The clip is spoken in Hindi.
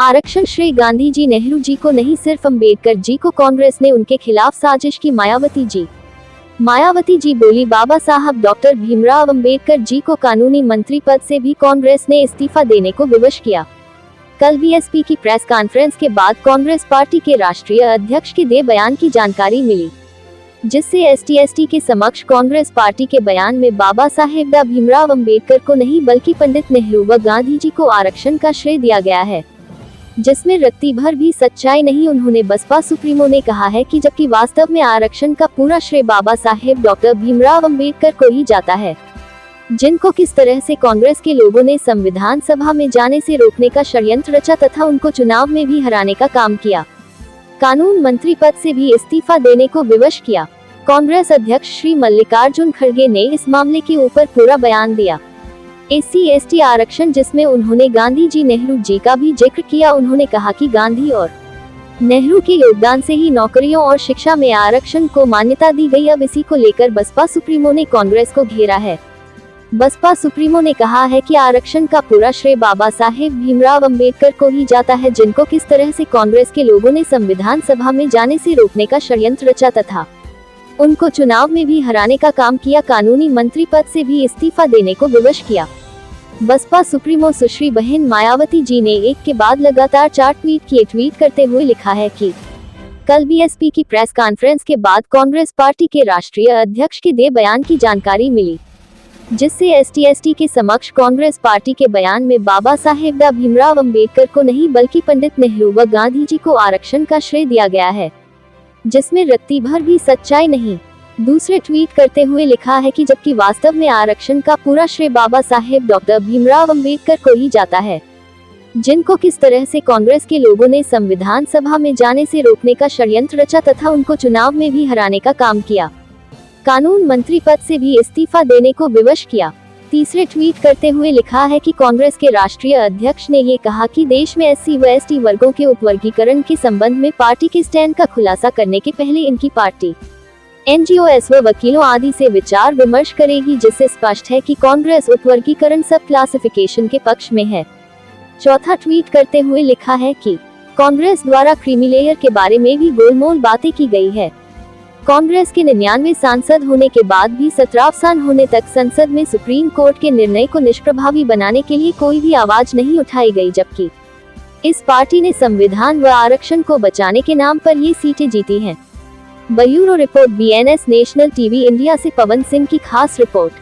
आरक्षण श्रेय गांधी जी नेहरू जी को नहीं, सिर्फ अंबेडकर जी को। कांग्रेस ने उनके खिलाफ साजिश की। मायावती जी बोली, बाबा साहब डॉक्टर भीमराव अंबेडकर जी को कानूनी मंत्री पद से भी कांग्रेस ने इस्तीफा देने को विवश किया। कल बीएसपी की प्रेस कॉन्फ्रेंस के बाद कांग्रेस पार्टी के राष्ट्रीय अध्यक्ष के दे बयान की जानकारी मिली, जिससे एसटी के समक्ष कांग्रेस पार्टी के बयान में बाबा साहेब डॉ भीमराव अंबेडकर को नहीं बल्कि पंडित नेहरू व गांधी जी को आरक्षण का श्रेय दिया गया है, जिसमें रत्ती भर भी सच्चाई नहीं। उन्होंने बसपा सुप्रीमो ने कहा है कि जबकि वास्तव में आरक्षण का पूरा श्रेय बाबा साहेब डॉक्टर भीमराव अंबेडकर को ही जाता है, जिनको किस तरह से कांग्रेस के लोगों ने संविधान सभा में जाने से रोकने का षड्यंत्र रचा तथा उनको चुनाव में भी हराने का काम किया, कानून मंत्री पद से भी इस्तीफा देने को विवश किया। कांग्रेस अध्यक्ष श्री मल्लिकार्जुन खड़गे ने इस मामले के ऊपर पूरा बयान दिया। SC/ST आरक्षण, जिसमें उन्होंने गांधी जी नेहरू जी का भी जिक्र किया। उन्होंने कहा कि गांधी और नेहरू के योगदान से ही नौकरियों और शिक्षा में आरक्षण को मान्यता दी गई। अब इसी को लेकर बसपा सुप्रीमो ने कांग्रेस को घेरा है। बसपा सुप्रीमो ने कहा है कि आरक्षण का पूरा श्रेय बाबा साहेब भीमराव अंबेडकर को ही जाता है, जिनको किस तरह से कांग्रेस के लोगों ने संविधान सभा में जाने से रोकने का षड्यंत्र रचा तथा उनको चुनाव में भी हराने का काम किया, कानूनी मंत्री पद से भी इस्तीफा देने को विवश किया। बसपा सुप्रीमो सुश्री बहन मायावती जी ने एक के बाद लगातार 4 ट्वीट किए। ट्वीट करते हुए लिखा है कि कल बीएसपी की प्रेस कॉन्फ्रेंस के बाद कांग्रेस पार्टी के राष्ट्रीय अध्यक्ष के दे बयान की जानकारी मिली, जिससे ST के समक्ष कांग्रेस पार्टी के बयान में बाबा साहेब डॉ भीमराव अंबेडकर को नहीं बल्कि पंडित नेहरू व गांधी जी को आरक्षण का श्रेय दिया गया है, जिसमें रत्ती भर भी सच्चाई नहीं। दूसरे ट्वीट करते हुए लिखा है कि जबकि वास्तव में आरक्षण का पूरा श्रेय बाबा साहेब डॉक्टर भीमराव अंबेडकर को ही जाता है, जिनको किस तरह से कांग्रेस के लोगों ने संविधान सभा में जाने से रोकने का षड्यंत्र रचा तथा उनको चुनाव में भी हराने का काम किया, कानून मंत्री पद से भी इस्तीफा देने को विवश किया। तीसरे ट्वीट करते हुए लिखा है कि कांग्रेस के राष्ट्रीय अध्यक्ष ने ये कहा कि देश में SC व ST वर्गों के उपवर्गीकरण के संबंध में पार्टी के स्टैंड का खुलासा करने के पहले इनकी पार्टी NGOs व वकीलों आदि से विचार विमर्श करेगी, जिससे स्पष्ट है कि कांग्रेस उपवर्गीकरण सब क्लासिफिकेशन के पक्ष में है। चौथा ट्वीट करते हुए लिखा है कि कांग्रेस द्वारा क्रीमी लेयर के बारे में भी गोलमोल बातें की गई है। कांग्रेस के 99 सांसद होने के बाद भी 17 साल होने तक संसद में सुप्रीम कोर्ट के निर्णय को निष्प्रभावी बनाने के लिए कोई भी आवाज नहीं उठाई गई, जबकि इस पार्टी ने संविधान व आरक्षण को बचाने के नाम पर ये सीटें जीती हैं। Bureau report BNS national TV India से पवन सिंह की खास रिपोर्ट।